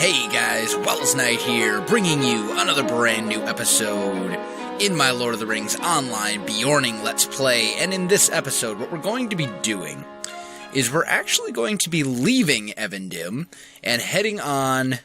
Hey guys, Welsknight here, bringing you another brand new episode in my Lord of the Rings online Beorning Let's Play. And in this episode, what we're going to be doing is we're actually going to be leaving Evendim and heading on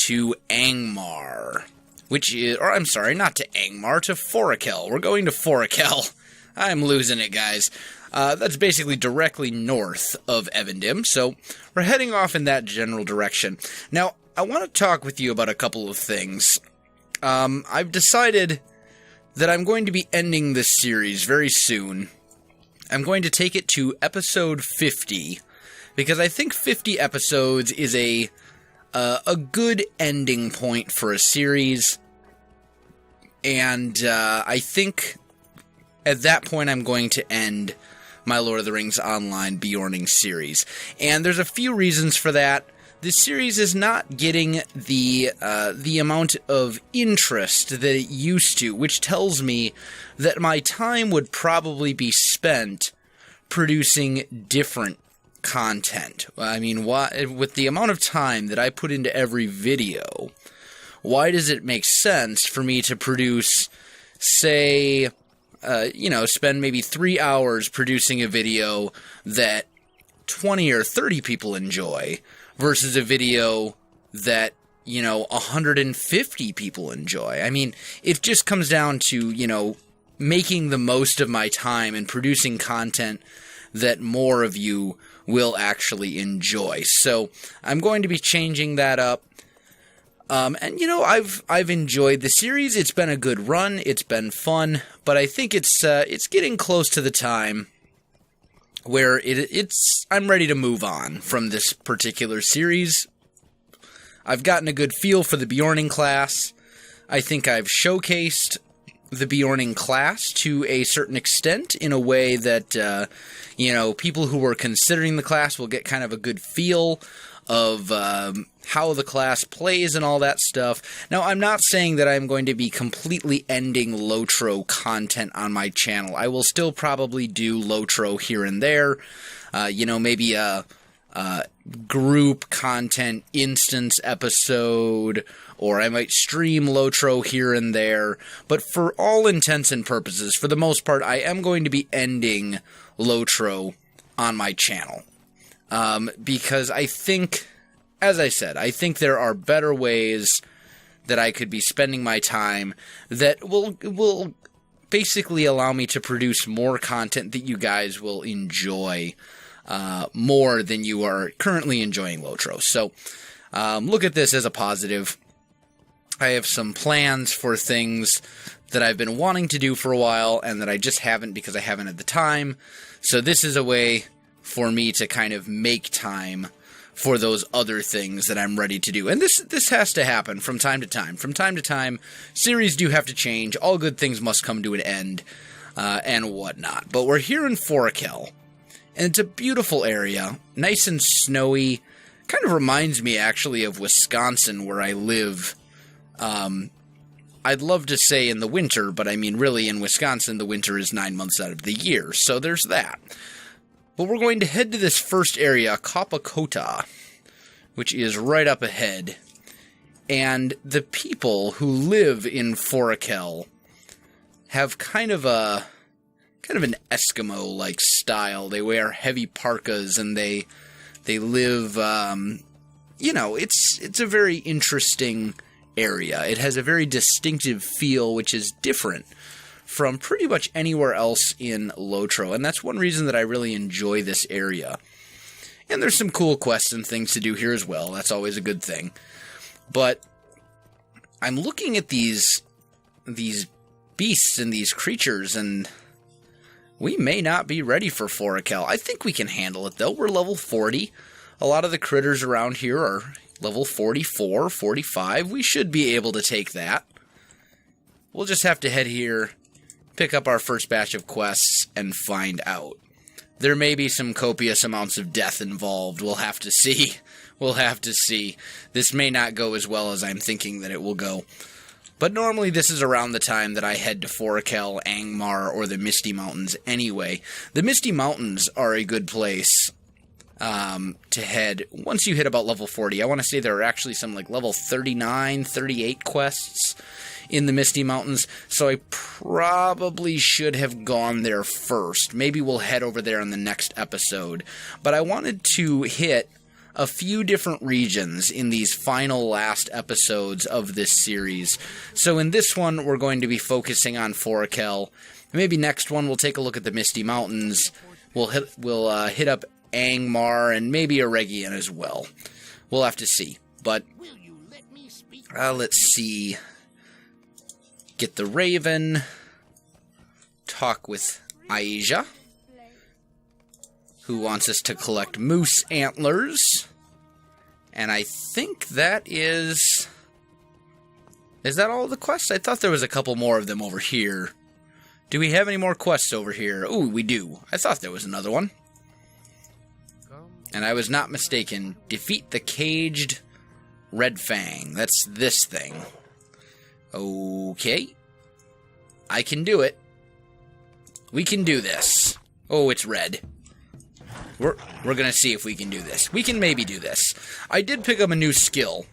to Angmar, which is, or I'm sorry, not to Angmar, to Forochel. We're going to Forochel. I'm losing it, guys. That's basically directly north of Evendim, so we're heading off in that general direction. Now, I want to talk with you about a couple of things. I've decided that I'm going to be ending this series very soon. I'm going to take it to episode 50, because I think 50 episodes is a good ending point for a series, and I think at that point I'm going to end my Lord of the Rings Online Beorning series. And there's a few reasons for that. This series is not getting the amount of interest that it used to, which tells me that my time would probably be spent producing different content. I mean, with the amount of time that I put into every video, why does it make sense for me to produce, say, spend maybe 3 hours producing a video that 20 or 30 people enjoy versus a video that, 150 people enjoy. I mean, it just comes down to, making the most of my time and producing content that more of you will actually enjoy. So I'm going to be changing that up. I've enjoyed the series. It's been a good run. It's been fun, but I think it's getting close to the time where I'm ready to move on from this particular series. I've gotten a good feel for the Beorning Class. I think I've showcased the Beorning Class to a certain extent in a way that, people who are considering the class will get kind of a good feel of how the class plays and all that stuff. Now, I'm not saying that I'm going to be completely ending LOTRO content on my channel. I will still probably do LOTRO here and there. Maybe a group content instance episode, or I might stream LOTRO here and there. But for all intents and purposes, for the most part, I am going to be ending LOTRO on my channel. Because I think, as I said, I think there are better ways that I could be spending my time that will basically allow me to produce more content that you guys will enjoy more than you are currently enjoying LOTRO. So look at this as a positive. I have some plans for things that I've been wanting to do for a while and that I just haven't because I haven't had the time. So this is a way for me to kind of make time for those other things that I'm ready to do. And this has to happen from time to time. From time to time, series do have to change. All good things must come to an end, and whatnot. But we're here in Forochel, and it's a beautiful area, nice and snowy. Kind of reminds me, actually, of Wisconsin, where I live. I'd love to say in the winter, but I mean, really, in Wisconsin, the winter is 9 months out of the year, so there's that. But we're going to head to this first area, Kapakota, which is right up ahead. And the people who live in Forochel have kind of an Eskimo-like style. They wear heavy parkas and they live, it's a very interesting area. It has a very distinctive feel, which is different from pretty much anywhere else in LOTRO, and that's one reason that I really enjoy this area. And there's some cool quests and things to do here as well. That's always a good thing. But I'm looking at these beasts and these creatures, and we may not be ready for Forochel. I think we can handle it, though. We're level 40. A lot of the critters around here are level 44, 45. We should be able to take that. We'll just have to head here, pick up our first batch of quests, and find out. There may be some copious amounts of death involved. We'll have to see. We'll have to see. This may not go as well as I'm thinking that it will go. But normally this is around the time that I head to Forochel, Angmar, or the Misty Mountains anyway. The Misty Mountains are a good place to head. Once you hit about level 40, I want to say there are actually some like level 39, 38 quests in the Misty Mountains, so I probably should have gone there first. Maybe we'll head over there in the next episode. But I wanted to hit a few different regions in these final last episodes of this series. So in this one, we're going to be focusing on Forochel. Maybe next one we'll take a look at the Misty Mountains. We'll hit up Angmar and maybe Eregion as well. We'll have to see. But let's see. Get the Raven. Talk with Aisha, who wants us to collect moose antlers. And I think that is... Is that all the quests? I thought there was a couple more of them over here. Do we have any more quests over here? Ooh, we do. I thought there was another one. And I was not mistaken. Defeat the caged Red Fang. That's this thing. Okay. I can do it. We can do this. Oh, it's red. We're going to see if we can do this. We can maybe do this. I did pick up a new skill,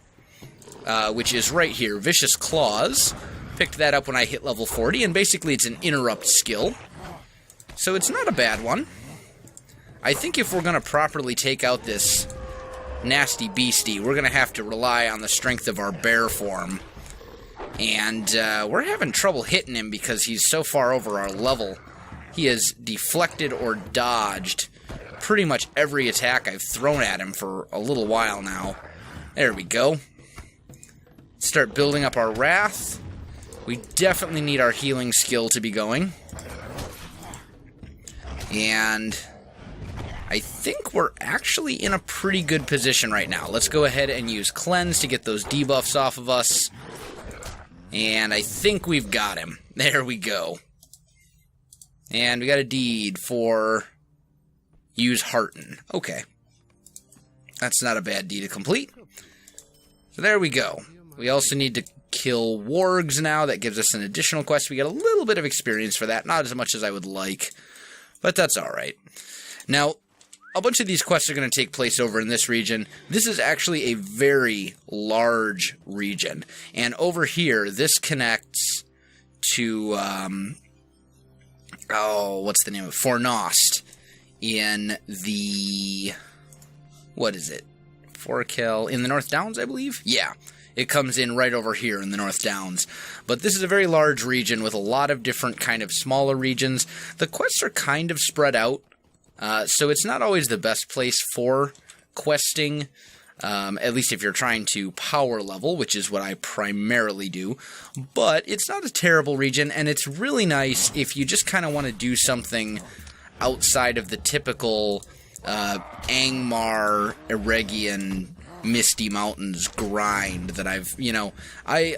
which is right here, Vicious Claws. Picked that up when I hit level 40, and basically it's an interrupt skill. So it's not a bad one. I think if we're going to properly take out this nasty beastie, we're going to have to rely on the strength of our bear form. And we're having trouble hitting him because he's so far over our level. He has deflected or dodged pretty much every attack I've thrown at him for a little while now. There we go. Start building up our wrath. We definitely need our healing skill to be going. And I think we're actually in a pretty good position right now. Let's go ahead and use Cleanse to get those debuffs off of us. And I think we've got him. There we go. And we got a deed for use Hearten. Okay. That's not a bad deed to complete. So there we go. We also need to kill wargs now. That gives us an additional quest. We get a little bit of experience for that. Not as much as I would like. But that's alright. Now, a bunch of these quests are going to take place over in this region. This is actually a very large region. And over here, this connects to, what's the name of it? Fornost in the, what is it? Forochel in the North Downs, I believe? Yeah. It comes in right over here in the North Downs. But this is a very large region with a lot of different kind of smaller regions. The quests are kind of spread out. So it's not always the best place for questing, at least if you're trying to power level, which is what I primarily do. But it's not a terrible region, and it's really nice if you just kind of want to do something outside of the typical Angmar, Eregion, Misty Mountains grind that I've, I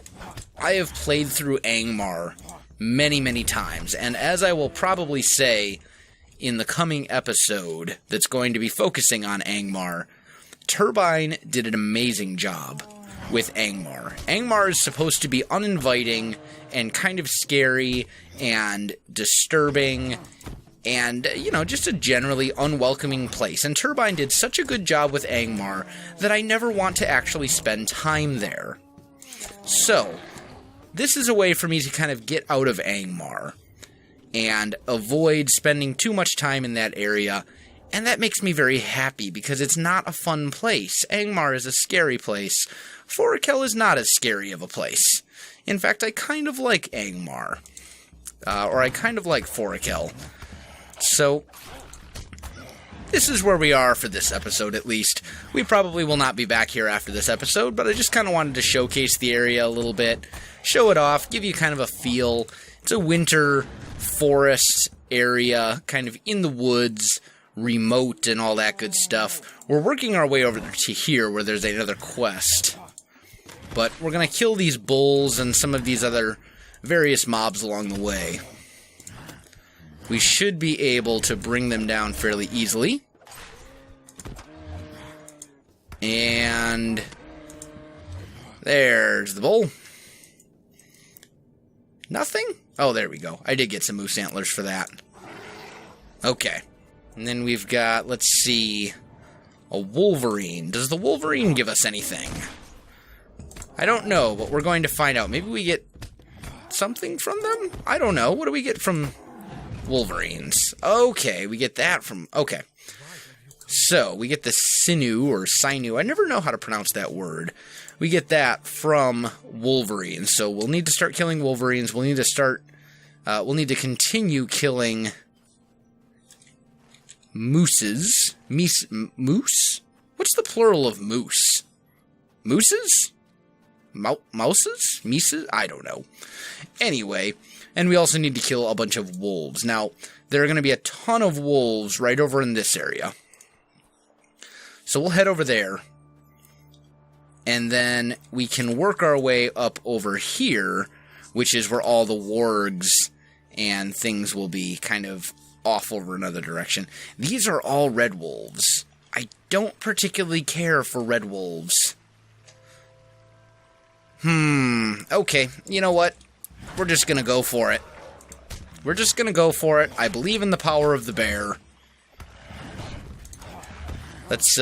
have played through Angmar many, many times, and as I will probably say in the coming episode that's going to be focusing on Angmar, Turbine did an amazing job with Angmar. Angmar is supposed to be uninviting and kind of scary and disturbing and, just a generally unwelcoming place. And Turbine did such a good job with Angmar that I never want to actually spend time there. So, this is a way for me to kind of get out of Angmar and avoid spending too much time in that area, and that makes me very happy, because it's not a fun place. Angmar is a scary place. Forochel is not as scary of a place. In fact, I kind of like Angmar. Or I kind of like Forochel. So, this is where we are for this episode, at least. We probably will not be back here after this episode, but I just kind of wanted to showcase the area a little bit, show it off, give you kind of a feel. It's a winter forest area, kind of in the woods, remote, and all that good stuff. We're working our way over to here, where there's another quest. But we're going to kill these bulls and some of these other various mobs along the way. We should be able to bring them down fairly easily. And there's the bull. Nothing? Oh, there we go. I did get some moose antlers for that. Okay. And then we've got, let's see, A Wolverine. Does the Wolverine give us anything? I don't know, but we're going to find out. Maybe we get something from them? I don't know. What do we get from Wolverines? Okay, we get that from... Okay. So, we get the sinew, or sinew. I never know how to pronounce that word. We get that from Wolverines. So, we'll need to start killing Wolverines. We'll need to start... we'll need to continue killing... mooses. Moose? What's the plural of moose? Mooses? Mouses? Mises? I don't know. Anyway, and we also need to kill a bunch of wolves. Now, there are going to be a ton of wolves right over in this area. So we'll head over there. And then we can work our way up over here, which is where all the wargs and things will be kind of off over another direction. These are all red wolves. I don't particularly care for red wolves. Okay, you know what? We're just gonna go for it. We're just gonna go for it. I believe in the power of the bear. Let's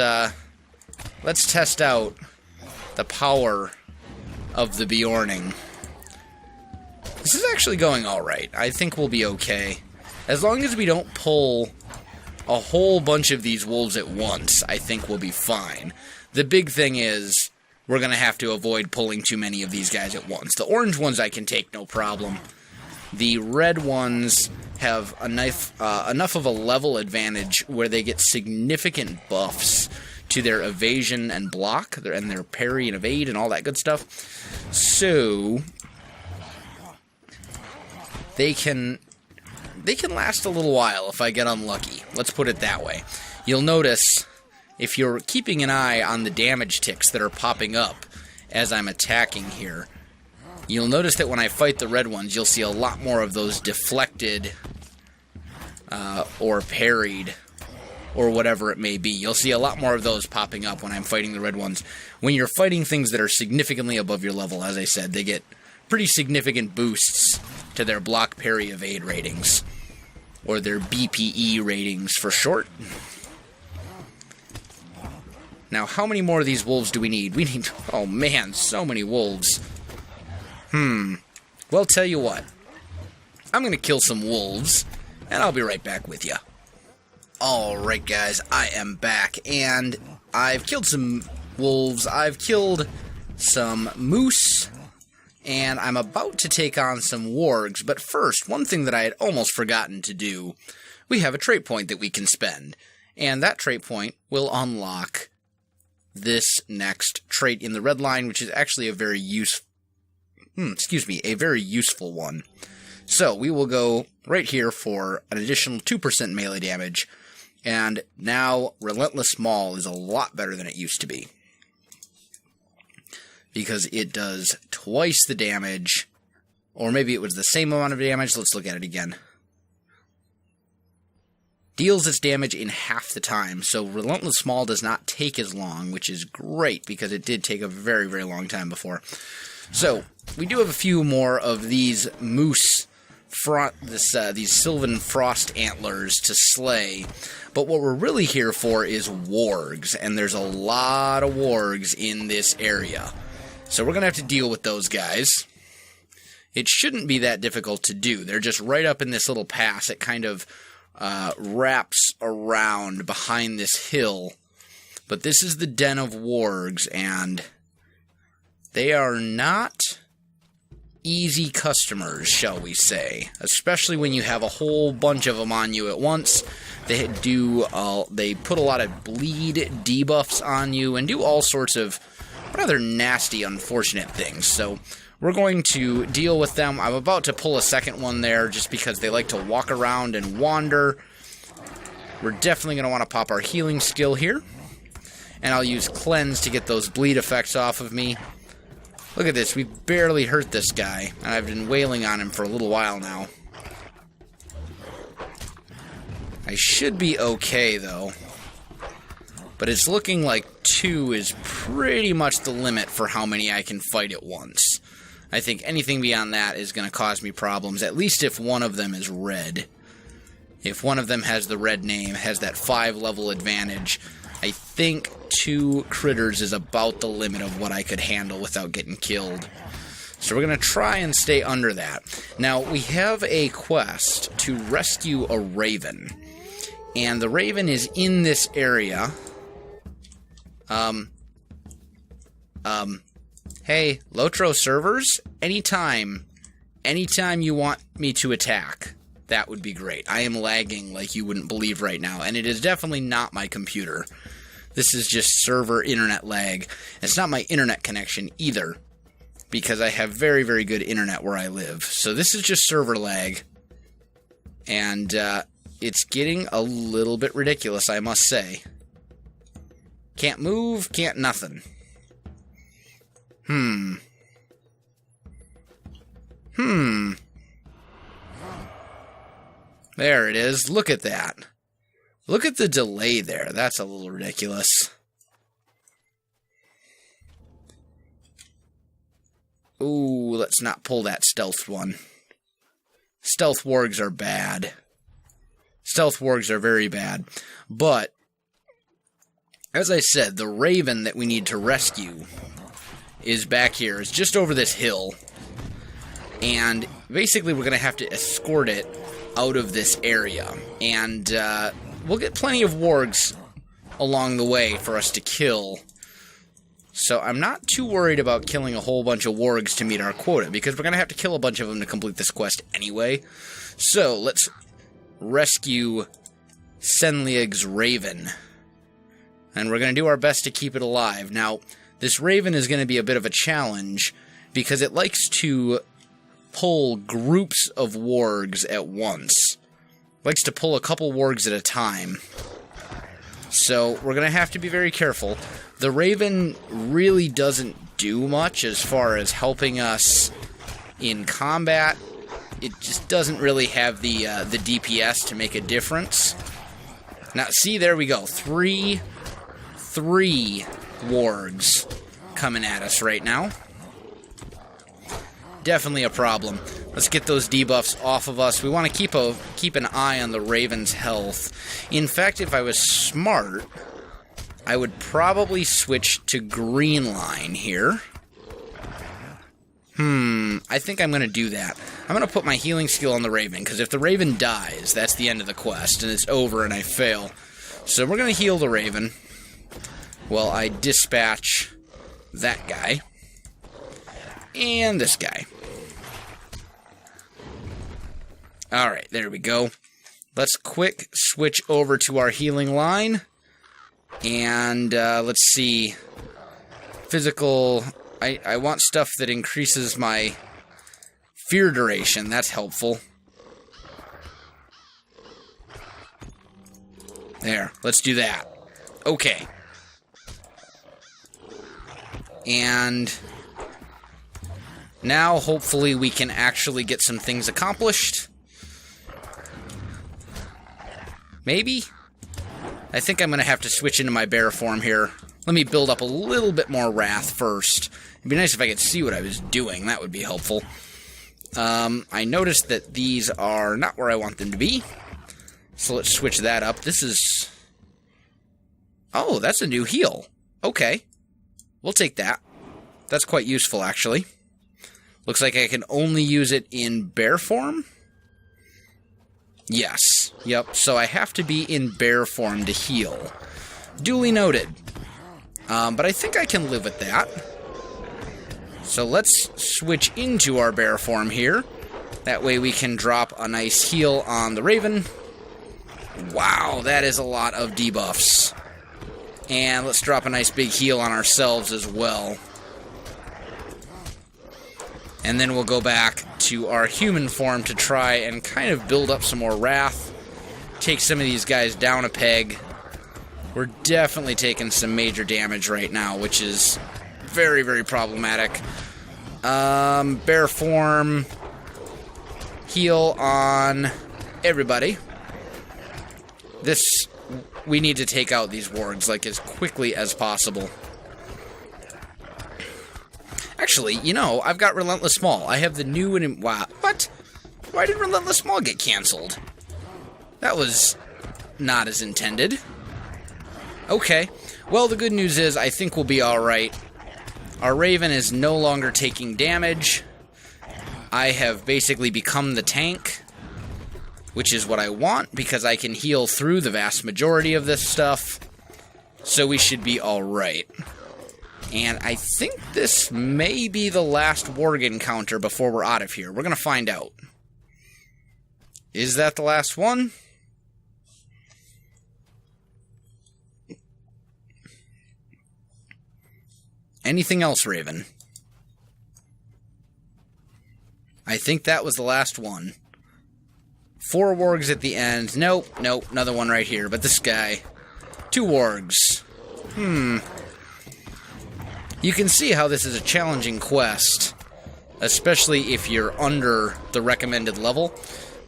test out the power of the Beorning. This is actually going alright. I think we'll be okay. As long as we don't pull a whole bunch of these wolves at once, I think we'll be fine. The big thing is, we're going to have to avoid pulling too many of these guys at once. The orange ones I can take, no problem. The red ones have enough of a level advantage where they get significant buffs to their evasion and block, and their parry and evade and all that good stuff. So, they can last a little while if I get unlucky. Let's put it that way. You'll notice, if you're keeping an eye on the damage ticks that are popping up as I'm attacking here, you'll notice that when I fight the red ones, you'll see a lot more of those deflected or parried or whatever it may be. You'll see a lot more of those popping up when I'm fighting the red ones. When you're fighting things that are significantly above your level, as I said, they get pretty significant boosts to their block, parry, evade ratings. Or their BPE ratings for short. Now, how many more of these wolves do we need? We need... Oh, man, so many wolves. Well, tell you what. I'm going to kill some wolves, and I'll be right back with you. Alright, guys, I am back, and I've killed some wolves. I've killed some moose, and I'm about to take on some wargs. But first, one thing that I had almost forgotten to do, we have a trait point that we can spend. And that trait point will unlock this next trait in the red line, which is actually a very a very useful one. So we will go right here for an additional 2% melee damage, and now Relentless Maul is a lot better than it used to be, because it does twice the damage, or maybe it was the same amount of damage. Let's look at it again. Deals its damage in half the time, so Relentless Maul does not take as long, which is great, because it did take a very, very long time before. So, we do have a few more of these moose, these Sylvan Frost antlers to slay, but what we're really here for is wargs, and there's a lot of wargs in this area. So we're going to have to deal with those guys. It shouldn't be that difficult to do. They're just right up in this little pass. It kind of wraps around behind this hill. But this is the den of wargs, and they are not easy customers, shall we say. Especially when you have a whole bunch of them on you at once. They put a lot of bleed debuffs on you and do all sorts of rather nasty, unfortunate things. So we're going to deal with them. I'm about to pull a second one there just because they like to walk around and wander. We're definitely going to want to pop our healing skill here. And I'll use Cleanse to get those bleed effects off of me. Look at this, we barely hurt this guy, and I've been wailing on him for a little while now. I should be okay, though. But it's looking like 2 is pretty much the limit for how many I can fight at once. I think anything beyond that is going to cause me problems, at least if one of them is red. If one of them has the red name, has that 5 level advantage, I think 2 critters is about the limit of what I could handle without getting killed. So we're going to try and stay under that. Now, we have a quest to rescue a raven. And the raven is in this area. Hey, LOTRO servers, anytime you want me to attack, that would be great. I am lagging like you wouldn't believe right now, and it is definitely not my computer. This is just server internet lag. It's not my internet connection either, because I have very, very good internet where I live. So this is just server lag, and it's getting a little bit ridiculous, I must say. Can't move, can't nothing. There it is. Look at that. Look at the delay there. That's a little ridiculous. Ooh, let's not pull that stealth one. Stealth wargs are bad. Stealth wargs are very bad. But, as I said, the raven that we need to rescue is back here. It's just over this hill. And basically we're going to have to escort it out of this area. And we'll get plenty of wargs along the way for us to kill. So I'm not too worried about killing a whole bunch of wargs to meet our quota, because we're going to have to kill a bunch of them to complete this quest anyway. So let's rescue Senliag's raven. And we're going to do our best to keep it alive. Now, this raven is going to be a bit of a challenge, because it likes to pull groups of wargs at once. It likes to pull a couple wargs at a time. So we're going to have to be very careful. The raven really doesn't do much as far as helping us in combat. It just doesn't really have the DPS to make a difference. Now, see, there we go. Three wargs coming at us right now. Definitely a problem. Let's get those debuffs off of us. We want to keep an eye on the raven's health. In fact, if I was smart, I would probably switch to green line here. I think I'm going to do that. I'm going to put my healing skill on the raven, because if the raven dies, that's the end of the quest, and it's over and I fail. So we're going to heal the raven while I dispatch that guy. And this guy. Alright, there we go. Let's quick switch over to our healing line. And let's see. Physical. I want stuff that increases my fear duration. That's helpful. There, let's do that. Okay. And now, hopefully, we can actually get some things accomplished. Maybe? I think I'm going to have to switch into my bear form here. Let me build up a little bit more wrath first. It'd be nice if I could see what I was doing. That would be helpful. I noticed that these are not where I want them to be. So let's switch that up. This is... Oh, that's a new heal. Okay. We'll take that. That's quite useful, actually. Looks like I can only use it in bear form? Yes. Yep, so I have to be in bear form to heal. Duly noted. But I think I can live with that. So let's switch into our bear form here. That way we can drop a nice heal on the raven. Wow, that is a lot of debuffs. And let's drop a nice big heal on ourselves as well. And then we'll go back to our human form to try and kind of build up some more wrath. Take some of these guys down a peg. We're definitely taking some major damage right now, which is very, very problematic. Bear form. Heal on everybody. We need to take out these wargs, like, as quickly as possible. Actually, you know, I've got Relentless Small. I have the new and... Wow. What? Why did Relentless Small get canceled? That was not as intended. Okay. Well, the good news is I think we'll be alright. Our Raven is no longer taking damage. I have basically become the tank, which is what I want, because I can heal through the vast majority of this stuff. So we should be alright. And I think this may be the last Warg encounter before we're out of here. We're going to find out. Is that the last one? Anything else, Raven? I think that was the last one. 4 wargs at the end. Nope, another one right here. But this guy. 2 wargs. You can see how this is a challenging quest, especially if you're under the recommended level.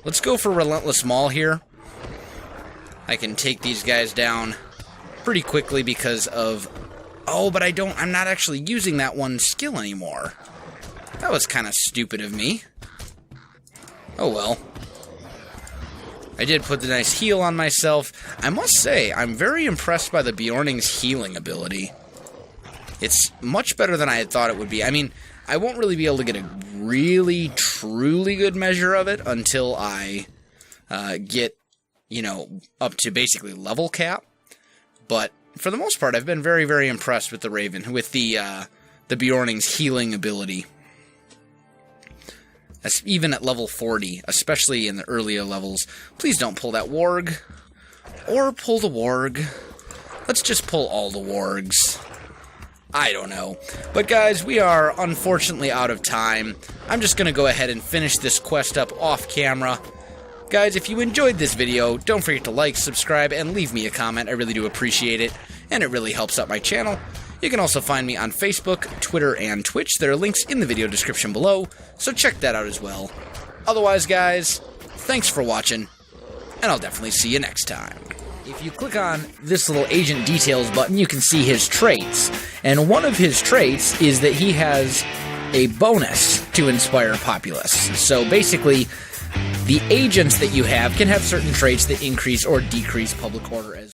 Let's go for Relentless Maul here. I can take these guys down pretty quickly because of... Oh, but I'm not actually using that one skill anymore. That was kind of stupid of me. Oh well. I did put the nice heal on myself. I must say, I'm very impressed by the Beorning's healing ability. It's much better than I had thought it would be. I mean, I won't really be able to get a really, truly good measure of it until I get, up to basically level cap. But for the most part, I've been very, very impressed with the Raven, with the Beorning's healing ability. Even at level 40, especially in the earlier levels. Please don't pull that warg. Or pull the warg. Let's just pull all the wargs. I don't know. But guys, we are unfortunately out of time. I'm just going to go ahead and finish this quest up off camera. Guys, if you enjoyed this video, don't forget to like, subscribe, and leave me a comment. I really do appreciate it, and it really helps out my channel. You can also find me on Facebook, Twitter, and Twitch. There are links in the video description below, so check that out as well. Otherwise, guys, thanks for watching, and I'll definitely see you next time. If you click on this little Agent Details button, you can see his traits. And one of his traits is that he has a bonus to inspire populace. So basically, the agents that you have can have certain traits that increase or decrease public order as